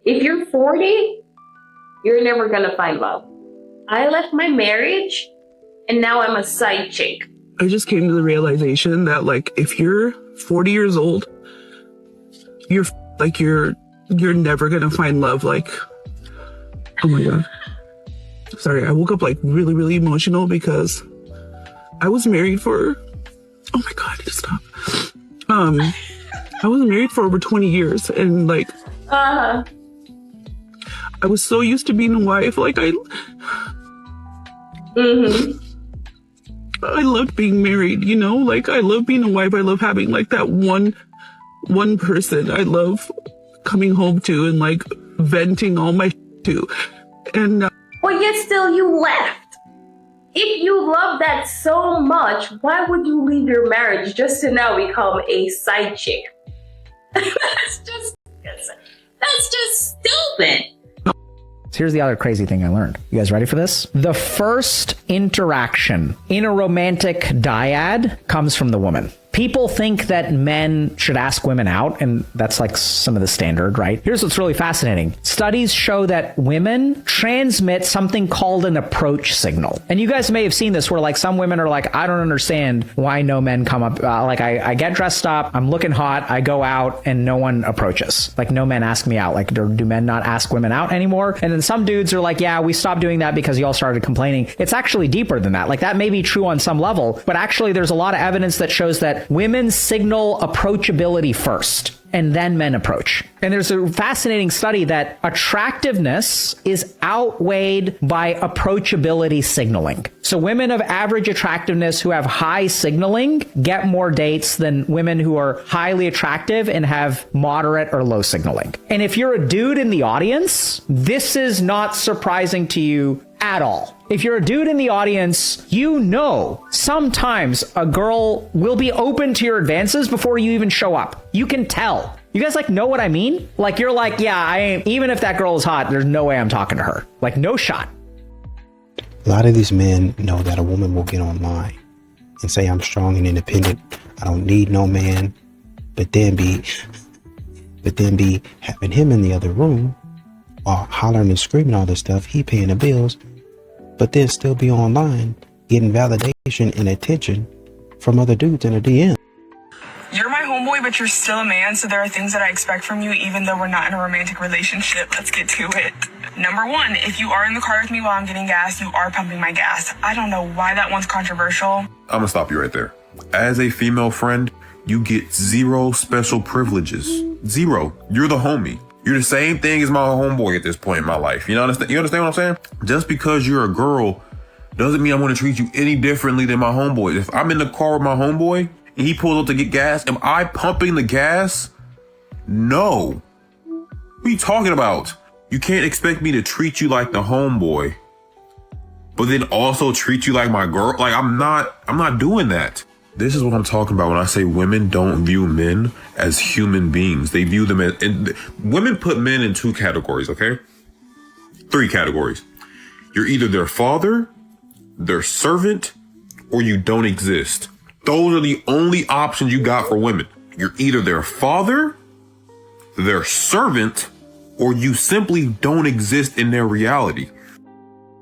If you're 40, you're never gonna find love. I left my marriage and now I'm a side chick. I just came to the realization that, like, if you're 40 years old, you're never gonna find love. Like, oh my God. Sorry, I woke up like really, really emotional because I was married for, oh my God, just stop. I was married for over 20 years and like, I was so used to being a wife. Like I loved being married, you know, like I love being a wife. I love having like that one person I love coming home to and like venting all my to. And but yet still you left. If you love that so much, why would you leave your marriage just to now become a side chick? that's just stupid. Here's the other crazy thing I learned. You guys ready for this? The first interaction in a romantic dyad comes from the woman. People think that men should ask women out, and that's like some of the standard, right? Here's what's really fascinating. Studies show that women transmit something called an approach signal. And you guys may have seen this where like some women are like, I don't understand why no men come up. Like I get dressed up, I'm looking hot, I go out and no one approaches. Like no men ask me out. Like do men not ask women out anymore? And then some dudes are like, yeah, we stopped doing that because y'all started complaining. It's actually deeper than that. Like that may be true on some level, but actually there's a lot of evidence that shows that women signal approachability first, and then men approach. And there's a fascinating study that attractiveness is outweighed by approachability signaling. So women of average attractiveness who have high signaling get more dates than women who are highly attractive and have moderate or low signaling. And if you're a dude in the audience, this is not surprising to you at all. If you're a dude in the audience, you know sometimes a girl will be open to your advances before you even show up. You can tell. You guys like know what I mean? Like you're like, yeah, I ain't, even if that girl is hot, there's no way I'm talking to her. Like no shot. A lot of these men know that a woman will get online and say, I'm strong and independent. I don't need no man. But then be having him in the other room while hollering and screaming all this stuff. He paying the bills, but then still be online getting validation and attention from other dudes in a DM. You're my homeboy, but you're still a man, so there are things that I expect from you even though we're not in a romantic relationship. Let's get to it. Number one, if you are in the car with me while I'm getting gas, you are pumping my gas. I don't know why that one's controversial. I'm gonna stop you right there. As a female friend, you get zero special privileges. Zero. You're the homie. You're the same thing as my homeboy at this point in my life. You understand what I'm saying? Just because you're a girl doesn't mean I'm going to treat you any differently than my homeboy. If I'm in the car with my homeboy and he pulls up to get gas, am I pumping the gas? No. What are you talking about? You can't expect me to treat you like the homeboy, but then also treat you like my girl. Like I'm not doing that. This is what I'm talking about when I say women don't view men as human beings. They view them as, and women put men in two categories, okay? 3 categories. You're either their father, their servant, or you don't exist. Those are the only options you got for women. You're either their father, their servant, or you simply don't exist in their reality.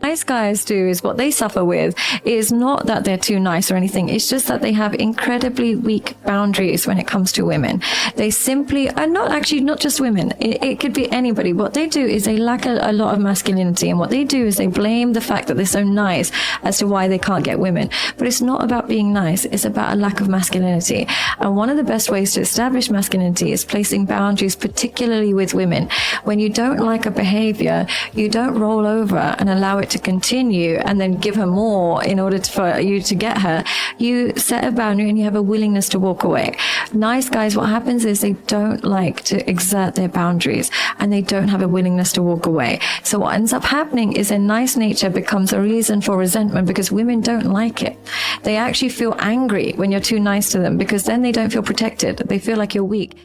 Nice guys do is what they suffer with is not that they're too nice or anything. It's just that they have incredibly weak boundaries when it comes to women. They simply are not just women. It could be anybody. What they do is they lack a lot of masculinity. And what they do is they blame the fact that they're so nice as to why they can't get women. But it's not about being nice. It's about a lack of masculinity. And one of the best ways to establish masculinity is placing boundaries, particularly with women. When you don't like a behavior, you don't roll over and allow it to continue and then give her more in order for you to get her. You set a boundary and you have a willingness to walk away. Nice guys, what happens is they don't like to exert their boundaries and they don't have a willingness to walk away. So what ends up happening is their nice nature becomes a reason for resentment because women don't like it. They actually feel angry when you're too nice to them because then they don't feel protected. They feel like you're weak.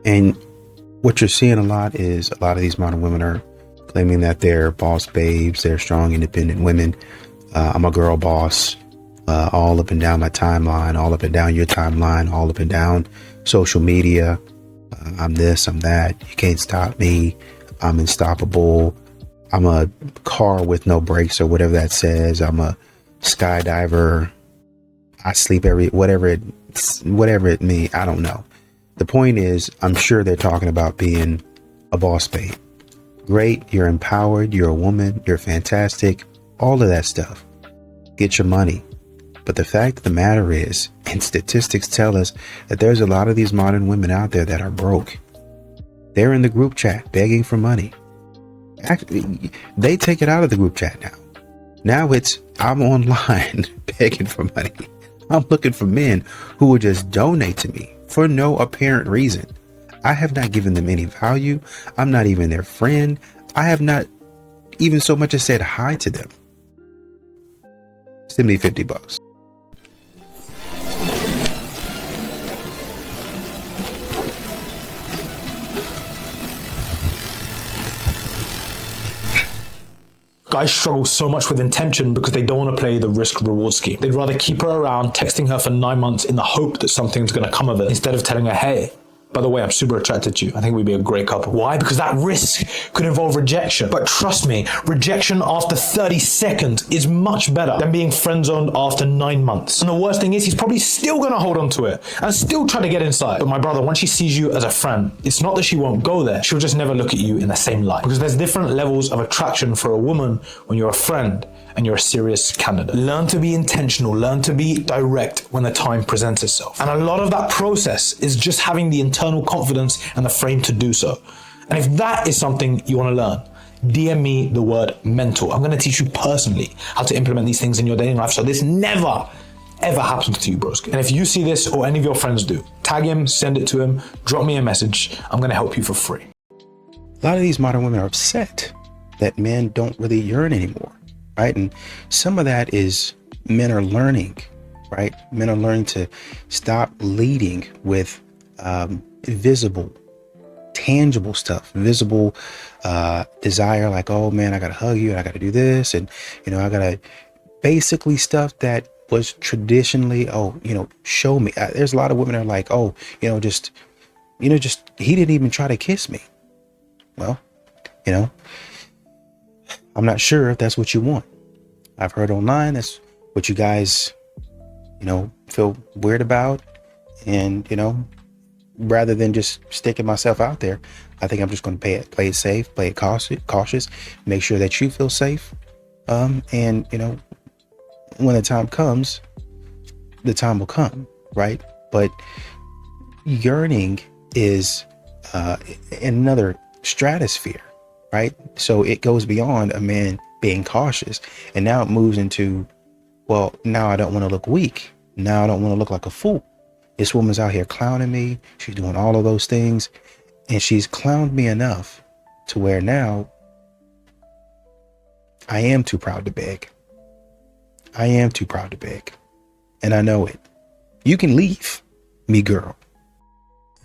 And what you're seeing a lot is a lot of these modern women are claiming that they're boss babes, they're strong, independent women. I'm a girl boss, all up and down my timeline, all up and down your timeline, all up and down social media. I'm this, I'm that. You can't stop me. I'm unstoppable. I'm a car with no brakes or whatever that says. I'm a skydiver. I sleep whatever it means. I don't know. The point is, I'm sure they're talking about being a boss babe. Great. You're empowered. You're a woman. You're fantastic. All of that stuff. Get your money. But the fact of the matter is, and statistics tell us that there's a lot of these modern women out there that are broke. They're in the group chat begging for money. Actually, they take it out of the group chat now. Now it's, I'm online begging for money. I'm looking for men who will just donate to me for no apparent reason. I have not given them any value. I'm not even their friend. I have not even so much as said hi to them. Send me $50. Guys struggle so much with intention because they don't want to play the risk reward scheme. They'd rather keep her around, texting her for 9 months in the hope that something's going to come of it, instead of telling her, hey, by the way, I'm super attracted to you. I think we'd be a great couple. Why? Because that risk could involve rejection. But trust me, rejection after 30 seconds is much better than being friend-zoned after 9 months. And the worst thing is, he's probably still going to hold on to it and still try to get inside. But my brother, once she sees you as a friend, it's not that she won't go there. She'll just never look at you in the same light. Because there's different levels of attraction for a woman when you're a friend and you're a serious candidate. Learn to be intentional, learn to be direct when the time presents itself. And a lot of that process is just having the internal confidence and the frame to do so. And if that is something you want to learn, DM me the word mentor. I'm going to teach you personally how to implement these things in your dating life so this never, ever happens to you, broski. And if you see this or any of your friends do, tag him, send it to him, drop me a message. I'm going to help you for free. A lot of these modern women are upset that men don't really yearn anymore. Right? And some of that is men are learning, right? Men are learning to stop leading with visible, tangible stuff, visible desire, like, oh man, I gotta hug you and I gotta do this. And, you know, I gotta basically stuff that was traditionally, oh, you know, show me. There's a lot of women that are like, oh, just he didn't even try to kiss me. Well, I'm not sure if that's what you want. I've heard online that's what you guys, feel weird about. And, rather than just sticking myself out there, I think I'm just going to play it safe, play it cautious, make sure that you feel safe. And, when the time comes, the time will come, right? But yearning is another stratosphere. Right? So it goes beyond a man being cautious. And now it moves into, well, now I don't want to look weak. Now I don't want to look like a fool. This woman's out here clowning me. She's doing all of those things. And she's clowned me enough to where now I am too proud to beg. I am too proud to beg. And I know it. You can leave me, girl.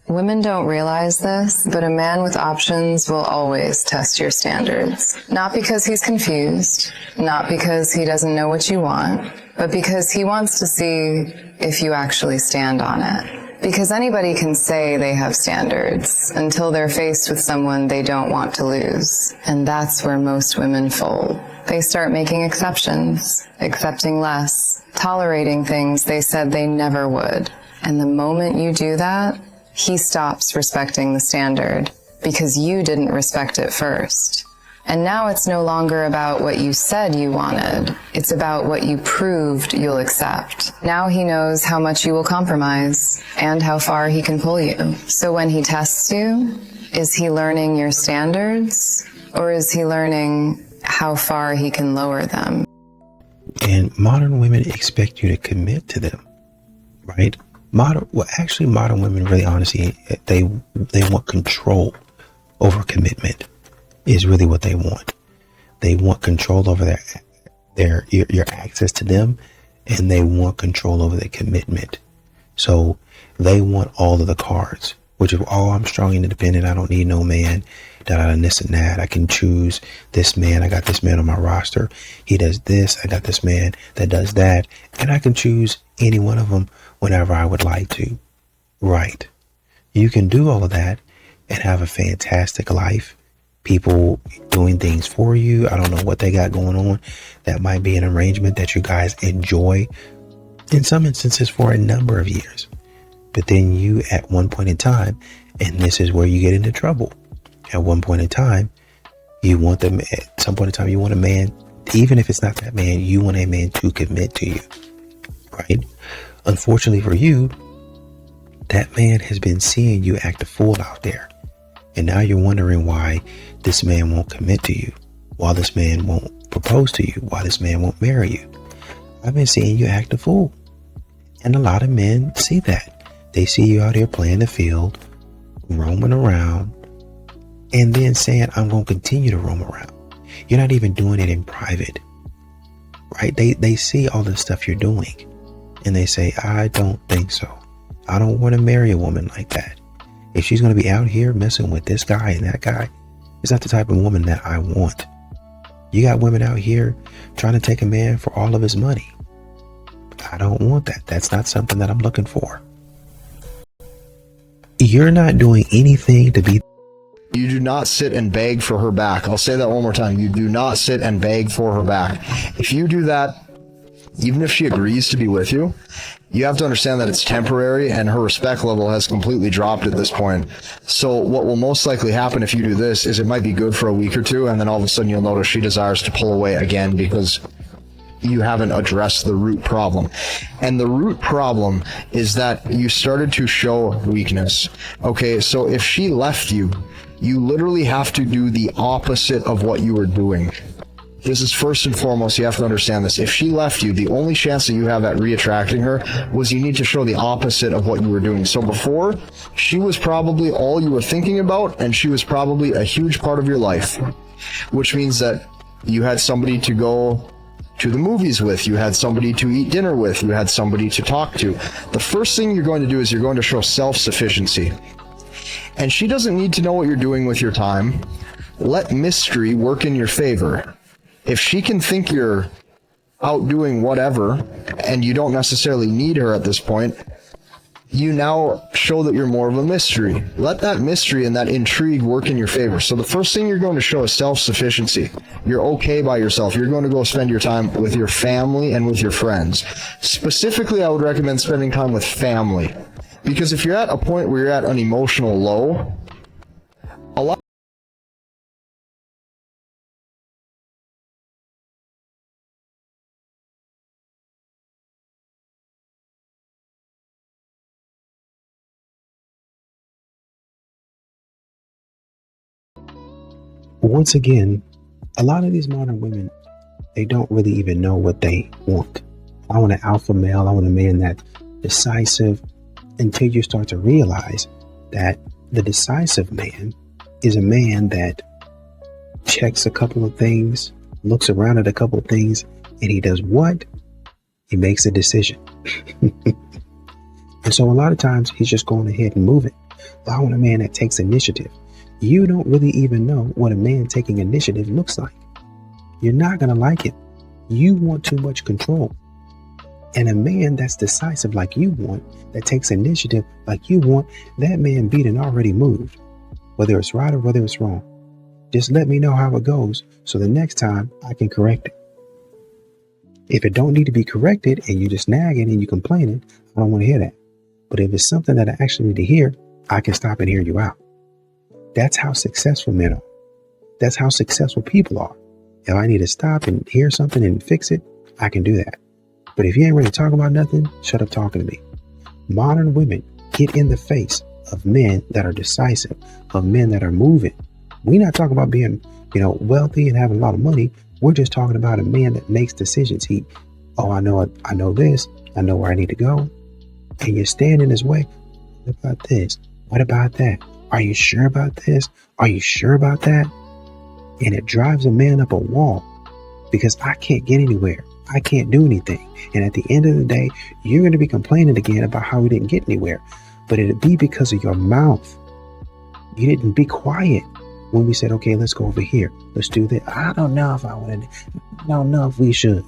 Women don't realize this, but a man with options will always test your standards. Not because he's confused, not because he doesn't know what you want, but because he wants to see if you actually stand on it. Because anybody can say they have standards until they're faced with someone they don't want to lose. And that's where most women fold. They start making exceptions, accepting less, tolerating things they said they never would. And the moment you do that, he stops respecting the standard because you didn't respect it first. And now it's no longer about what you said you wanted. It's about what you proved you'll accept. Now he knows how much you will compromise and how far he can pull you. So when he tests you, is he learning your standards or is he learning how far he can lower them? And modern women expect you to commit to them, right? Modern women really honestly, they want control over commitment is really what they want. They want control over your access to them, and they want control over their commitment. So they want all of the cards, which is, oh, I'm strong and independent. I don't need no man, and this and that. I can choose this man. I got this man on my roster. He does this. I got this man that does that. And I can choose any one of them whenever I would like to. Right. You can do all of that and have a fantastic life. People doing things for you. I don't know what they got going on. That might be an arrangement that you guys enjoy in some instances for a number of years. But then you, at one point in time, and this is where you get into trouble. At one point in time, you want them, at some point in time, you want a man, even if it's not that man, you want a man to commit to you, right? Unfortunately for you, that man has been seeing you act a fool out there. And now you're wondering why this man won't commit to you, why this man won't propose to you, why this man won't marry you. I've been seeing you act a fool. And a lot of men see that. They see you out here playing the field, roaming around, and then saying, I'm going to continue to roam around. You're not even doing it in private, right? They see all the stuff you're doing and they say, I don't think so. I don't want to marry a woman like that. If she's going to be out here messing with this guy and that guy, it's not the type of woman that I want. You got women out here trying to take a man for all of his money. I don't want that. That's not something that I'm looking for. You're not doing anything to be. You do not sit and beg for her back. I'll say that one more time. You do not sit and beg for her back. If you do that, even if she agrees to be with you, you have to understand that it's temporary and her respect level has completely dropped at this point. So what will most likely happen if you do this is it might be good for a week or two, and then all of a sudden you'll notice she desires to pull away again because you haven't addressed the root problem. And the root problem is that you started to show weakness. Okay, so if she left you, you literally have to do the opposite of what you were doing. This is first and foremost, you have to understand this. If she left you, the only chance that you have at reattracting her was you need to show the opposite of what you were doing. So before, she was probably all you were thinking about, and she was probably a huge part of your life, which means that you had somebody to go to the movies with, you had somebody to eat dinner with, you had somebody to talk to. The first thing you're going to do is you're going to show self-sufficiency. And she doesn't need to know what you're doing with your time. Let mystery work in your favor. If she can think you're out doing whatever and you don't necessarily need her at this point, you now show that you're more of a mystery. Let that mystery and that intrigue work in your favor. So the first thing you're going to show is self-sufficiency. You're okay by yourself. You're going to go spend your time with your family and with your friends. Specifically, I would recommend spending time with family. Because if you're at a point where you're at an emotional low, a lot once again, a lot of these modern women, they don't really even know what they want. I want an alpha male. I want a man that's decisive, until you start to realize that the decisive man is a man that checks a couple of things, looks around at a couple of things, and he does what? He makes a decision. And so a lot of times he's just going ahead and moving. But I want a man that takes initiative. You don't really even know what a man taking initiative looks like. You're not going to like it. You want too much control. And a man that's decisive like you want, that takes initiative like you want, that man beat and already moved. Whether it's right or whether it's wrong. Just let me know how it goes so the next time I can correct it. If it don't need to be corrected and you just nagging and you complaining, I don't want to hear that. But if it's something that I actually need to hear, I can stop and hear you out. That's how successful men are. That's how successful people are. If I need to stop and hear something and fix it, I can do that. But if you ain't ready to talk about nothing, shut up talking to me. Modern women get in the face of men that are decisive, of men that are moving. We're not talking about being, wealthy and having a lot of money. We're just talking about a man that makes decisions. I know this. I know where I need to go. And you're standing in his way. What about this? What about that? Are you sure about this? Are you sure about that? And it drives a man up a wall because I can't get anywhere. I can't do anything. And at the end of the day, you're going to be complaining again about how we didn't get anywhere. But it'll be because of your mouth. You didn't be quiet when we said, okay, let's go over here. Let's do this. I don't know if I want to. I don't know if we should.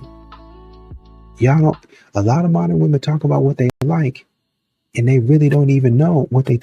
Y'all don't. A lot of modern women talk about what they like, and they really don't even know what they.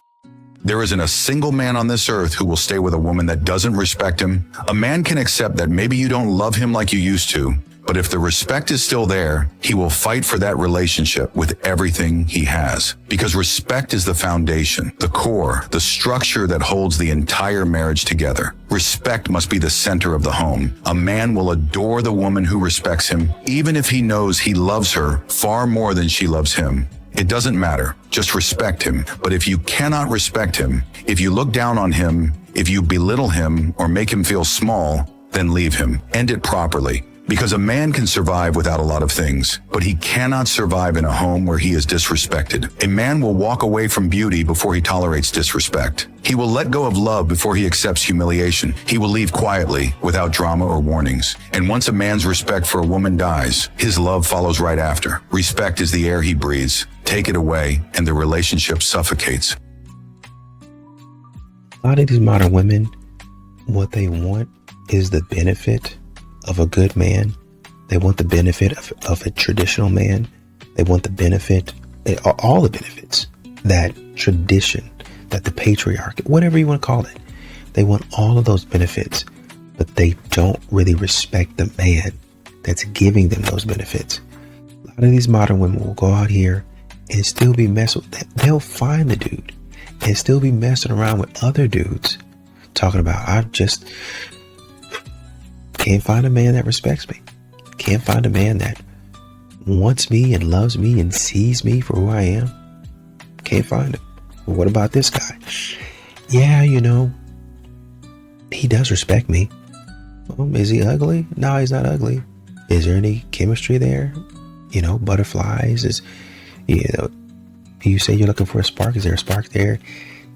There isn't a single man on this earth who will stay with a woman that doesn't respect him. A man can accept that maybe you don't love him like you used to, but if the respect is still there, he will fight for that relationship with everything he has. Because respect is the foundation, the core, the structure that holds the entire marriage together. Respect must be the center of the home. A man will adore the woman who respects him, even if he knows he loves her far more than she loves him. It doesn't matter. Just respect him. But if you cannot respect him, if you look down on him, if you belittle him or make him feel small, then leave him. End it properly. Because a man can survive without a lot of things, but he cannot survive in a home where he is disrespected. A man will walk away from beauty before he tolerates disrespect. He will let go of love before he accepts humiliation. He will leave quietly without drama or warnings. And once a man's respect for a woman dies, his love follows right after. Respect is the air he breathes. Take it away, and the relationship suffocates. A lot of these modern women, what they want is the benefit of a good man. They want the benefit of a traditional man. They want the benefit, all the benefits, that tradition, that the patriarchy, whatever you want to call it. They want all of those benefits, but they don't really respect the man that's giving them those benefits. A lot of these modern women will go out here and still be messing with, they'll find the dude and still be messing around with other dudes talking about, I just can't find a man that respects me. Can't find a man that wants me and loves me and sees me for who I am. Can't find him. Well, what about this guy? Yeah, you know, he does respect me. Well, is he ugly? No, he's not ugly. Is there any chemistry there? You know, butterflies. You say you're looking for a spark. Is there a spark there?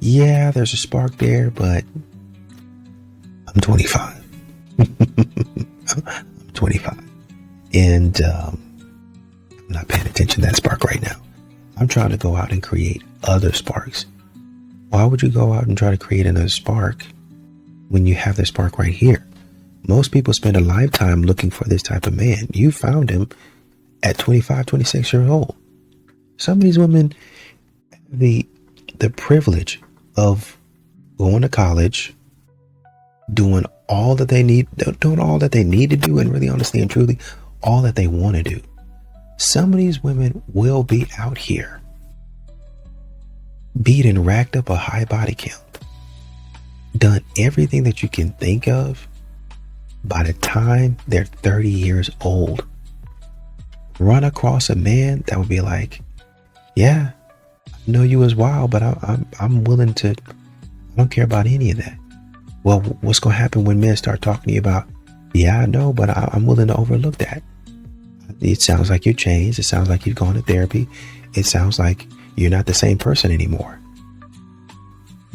Yeah, there's a spark there, but I'm 25. I'm 25 and I'm not paying attention to that spark right now. I'm trying to go out and create other sparks. Why would you go out and try to create another spark when you have the spark right here? Most people spend a lifetime looking for this type of man. You found him at 25, 26 years old. Some of these women have the privilege of going to college, doing all that they need to do, and really honestly and truly all that they want to do. Some of these women will be out here beat and racked up a high body count, done everything that you can think of by the time they're 30 years old. Run across a man that would be like, yeah, I know you as wild, but I'm willing to, I don't care about any of that. Well, what's going to happen when men start talking to you about, yeah, I know, but I'm willing to overlook that. It sounds like you changed. It sounds like you've gone to therapy. It sounds like you're not the same person anymore.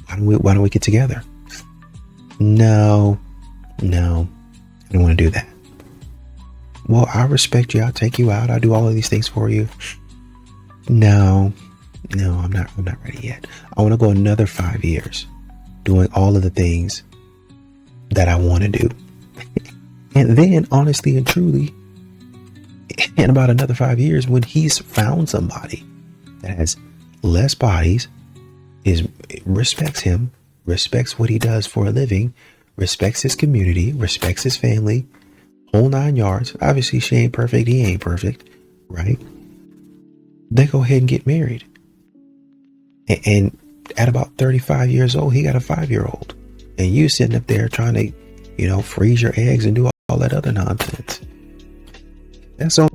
Why don't we get together? No, I don't want to do that. Well, I respect you. I'll take you out. I'll do all of these things for you. No, I'm not ready yet. I want to go another 5 years doing all of the things that I want to do. And then, honestly and truly, in about another 5 years, when he's found somebody that has less bodies, respects him, respects what he does for a living, respects his community, respects his family, whole 9 yards. Obviously, she ain't perfect. He ain't perfect, right? They go ahead and get married. And at about 35 years old, he got a 5-year-old. And you sitting up there trying to, freeze your eggs and do all that other nonsense. That's all.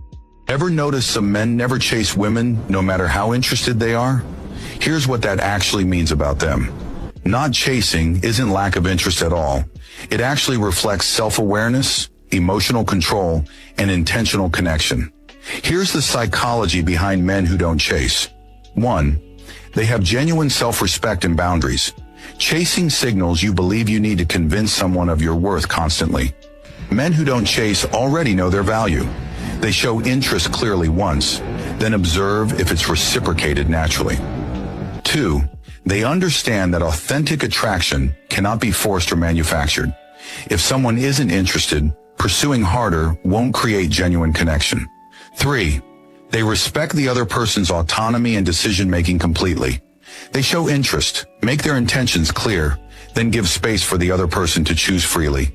Ever notice some men never chase women, no matter how interested they are? Here's what that actually means about them. Not chasing isn't lack of interest at all. It actually reflects self-awareness, emotional control, and intentional connection. Here's the psychology behind men who don't chase. 1. They have genuine self-respect and boundaries. Chasing signals you believe you need to convince someone of your worth constantly. Men who don't chase already know their value. They show interest clearly once, then observe if it's reciprocated naturally. 2. They understand that authentic attraction cannot be forced or manufactured. If someone isn't interested, pursuing harder won't create genuine connection. 3. They respect the other person's autonomy and decision-making completely. They show interest, make their intentions clear, then give space for the other person to choose freely.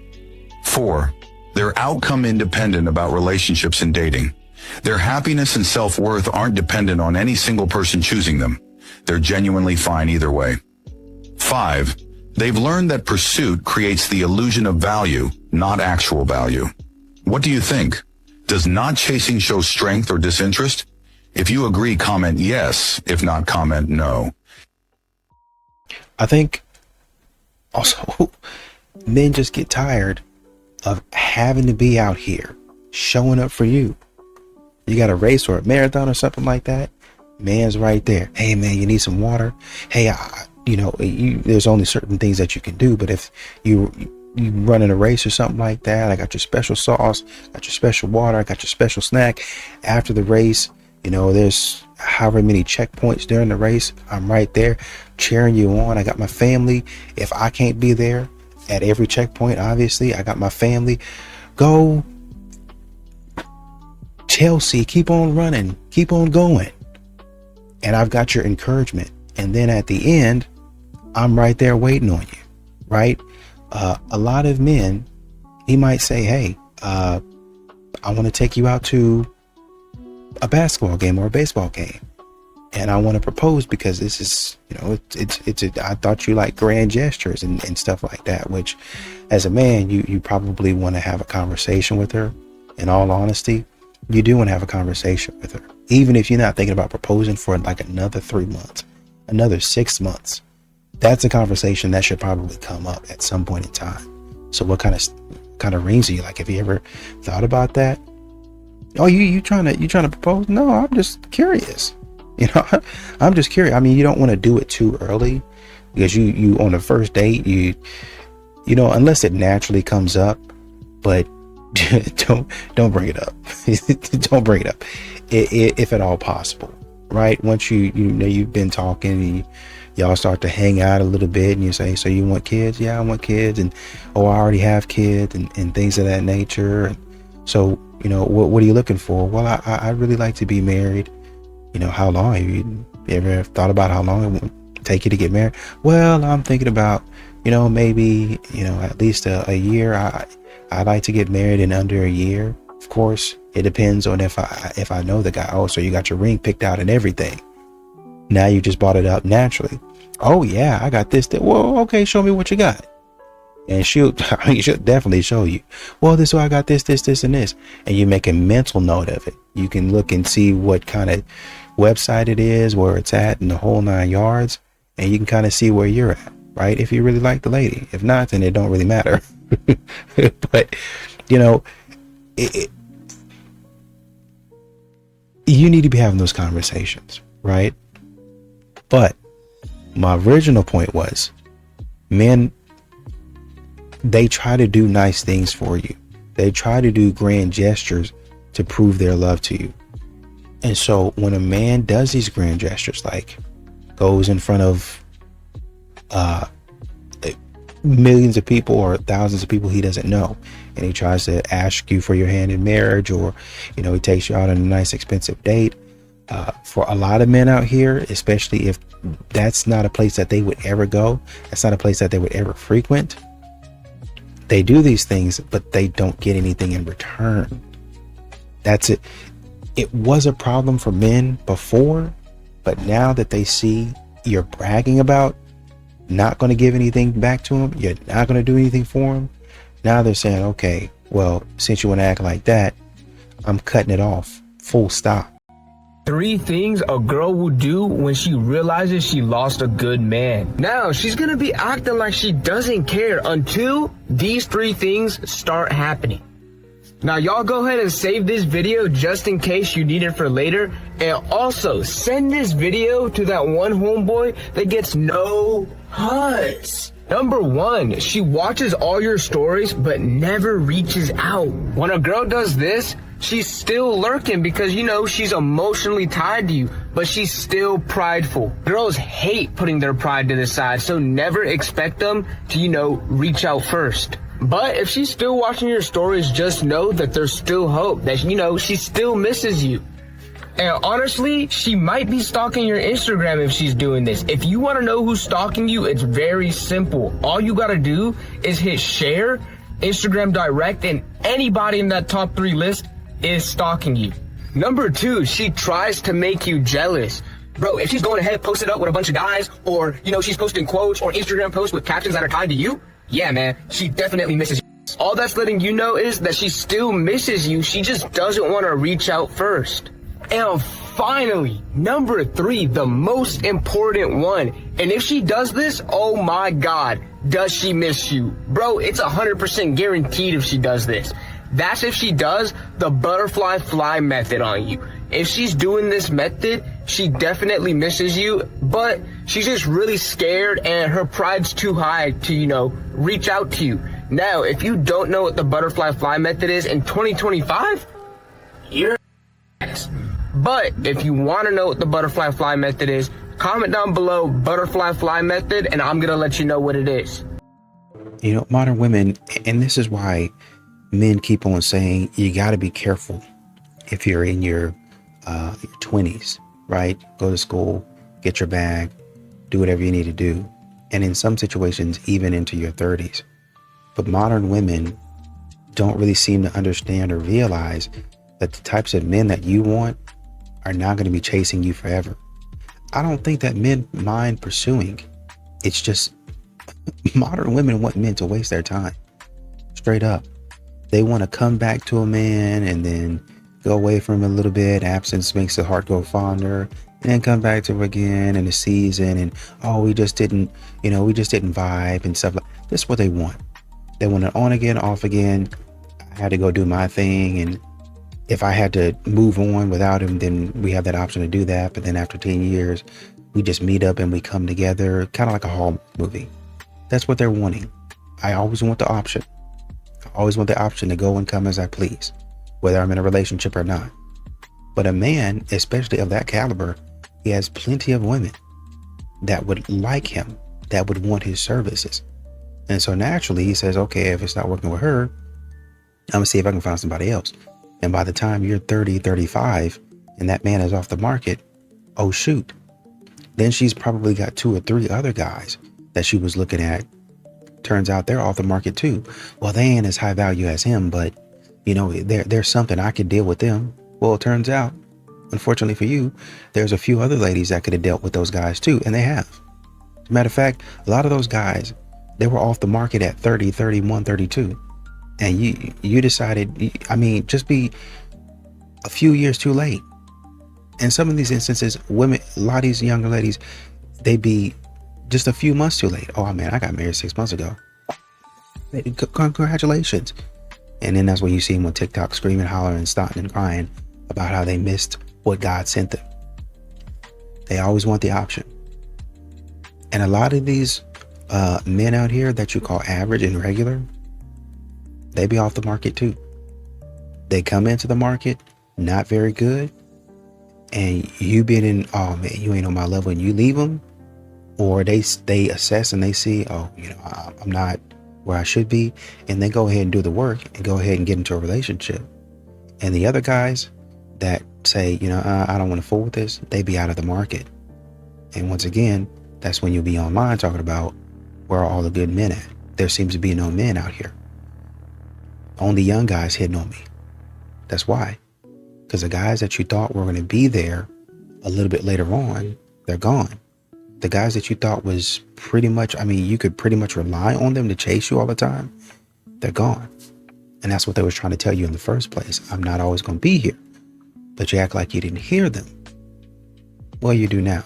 4. They're outcome independent about relationships and dating. Their happiness and self-worth aren't dependent on any single person choosing them. They're genuinely fine either way. 5. They've learned that pursuit creates the illusion of value, not actual value. What do you think? Does not chasing show strength or disinterest? If you agree, comment yes. If not, comment no. I think also men just get tired of having to be out here showing up for you. You got a race or a marathon or something like that, man's right there. Hey man, you need some water? Hey, there's only certain things that you can do, but if you running a race or something like that, I got your special sauce, got your special water, I got your special snack. After the race, there's however many checkpoints during the race, I'm right there cheering you on. I got my family. If I can't be there at every checkpoint, obviously I got my family. Go Chelsea, keep on running, keep on going. And I've got your encouragement. And then at the end, I'm right there waiting on you, right? A lot of men, he might say, hey, I want to take you out to a basketball game or a baseball game. And I want to propose because this is, I thought you like grand gestures and stuff like that, which as a man, you probably want to have a conversation with her. In all honesty, you do want to have a conversation with her. Even if you're not thinking about proposing for like another 3 months, another 6 months, that's a conversation that should probably come up at some point in time. So what kind of rings are you like? Have you ever thought about that? Oh, you trying to propose? No, I'm just curious. I'm just curious. I mean, you don't want to do it too early because you on the first date, unless it naturally comes up, but don't bring it up. Don't bring it up if at all possible, right? Once you've been talking and y'all start to hang out a little bit and you say, so you want kids? Yeah, I want kids. And I already have kids and things of that nature. And so, what are you looking for? Well, I really like to be married. How long? Have you ever thought about how long it would take you to get married? Well, I'm thinking about, maybe, at least a year. I'd like to get married in under a year. Of course, it depends on if I know the guy. Oh, so you got your ring picked out and everything. Now you just brought it up naturally. Oh yeah, I got this. Well, okay, show me what you got. And she'll definitely show you. Well, this, I got this, and this. And you make a mental note of it. You can look and see what kind of website it is, where it's at, and the whole 9 yards. And you can kind of see where you're at, right? If you really like the lady. If not, then it don't really matter. But, you need to be having those conversations, right? But my original point was, men, they try to do nice things for you. They try to do grand gestures to prove their love to you. And so when a man does these grand gestures, like goes in front of millions of people or thousands of people he doesn't know, and he tries to ask you for your hand in marriage, or he takes you out on a nice expensive date, for a lot of men out here, especially if that's not a place that they would ever go, that's not a place that they would ever frequent, they do these things, but they don't get anything in return. That's it. It was a problem for men before, but now that they see you're bragging about not going to give anything back to them, you're not going to do anything for them, now they're saying, okay, well, since you want to act like that, I'm cutting it off. Full stop. 3 things a girl will do when she realizes she lost a good man. Now, she's gonna be acting like she doesn't care until these 3 things start happening. Now, y'all go ahead and save this video just in case you need it for later. And also, send this video to that one homeboy that gets no huts. Number 1, she watches all your stories but never reaches out. When a girl does this, she's still lurking because, she's emotionally tied to you, but she's still prideful. Girls hate putting their pride to the side, so never expect them to, reach out first. But if she's still watching your stories, just know that there's still hope, that, she still misses you. And honestly, she might be stalking your Instagram if she's doing this. If you want to know who's stalking you, it's very simple. All you got to do is hit share, Instagram direct, and anybody in that top 3 list is stalking you. Number 2, she tries to make you jealous. Bro, if she's going ahead, posted up with a bunch of guys, or, she's posting quotes or Instagram posts with captions that are tied to you, yeah, man, she definitely misses you. All that's letting you know is that she still misses you. She just doesn't want to reach out first. And finally, number 3, the most important one. And if she does this, oh my God, does she miss you? Bro, it's 100% guaranteed if she does this. That's if she does the butterfly fly method on you. If she's doing this method, she definitely misses you, but she's just really scared and her pride's too high to, reach out to you. Now, if you don't know what the butterfly fly method is in 2025, you're ass. But if you want to know what the butterfly fly method is, comment down below butterfly fly method and I'm going to let you know what it is. Modern women, and this is why men keep on saying you got to be careful if you're in your 20s, right? Go to school, get your bag, do whatever you need to do. And in some situations, even into your 30s. But modern women don't really seem to understand or realize that the types of men that you want are not going to be chasing you forever. I don't think that men mind pursuing. It's just modern women want men to waste their time. Straight up. They want to come back to a man and then go away from him a little bit. Absence makes the heart grow fonder. And then come back to him again in a season. And, we just didn't vibe and stuff like that. This is what they want. They want it on again, off again. I had to go do my thing. And if I had to move on without him, then we have that option to do that. But then after 10 years, we just meet up and we come together, kind of like a Hallmark movie. That's what they're wanting. I always want the option. I always want the option to go and come as I please, whether I'm in a relationship or not. But a man, especially of that caliber, he has plenty of women that would like him, that would want his services. And so naturally he says, okay, if it's not working with her, I'm gonna see if I can find somebody else. And by the time you're 30, 35, and that man is off the market, oh shoot. Then she's probably got 2 or 3 other guys that she was looking at. Turns out they're off the market too. Well, they ain't as high value as him, but there's something, I could deal with them. Well, it turns out, unfortunately for you, there's a few other ladies that could have dealt with those guys too, and they have. As a matter of fact, a lot of those guys, they were off the market at 30, 31, 32. And you decided, just be a few years too late. In some of these instances, women, a lot of these younger ladies, they'd be just a few months too late. Oh man, I got married 6 months ago. Congratulations. And then that's when you see them on TikTok screaming, hollering, stunting, and crying about how they missed what God sent them. They always want the option. And a lot of these men out here that you call average and regular, they be off the market too. They come into the market not very good, and you been in, oh man, you ain't on my level, and you leave them, or they assess and they see, I'm not where I should be, and they go ahead and do the work and go ahead and get into a relationship. And the other guys that say, I don't want to fool with this, they be out of the market. And once again, that's when you'll be online talking about where are all the good men at. There seems to be no men out here. Only young guys hitting on me. That's why. Because the guys that you thought were going to be there a little bit later on, they're gone. The guys that you thought was pretty much, you could pretty much rely on them to chase you all the time, they're gone. And that's what they was trying to tell you in the first place. I'm not always going to be here. But you act like you didn't hear them. Well, you do now.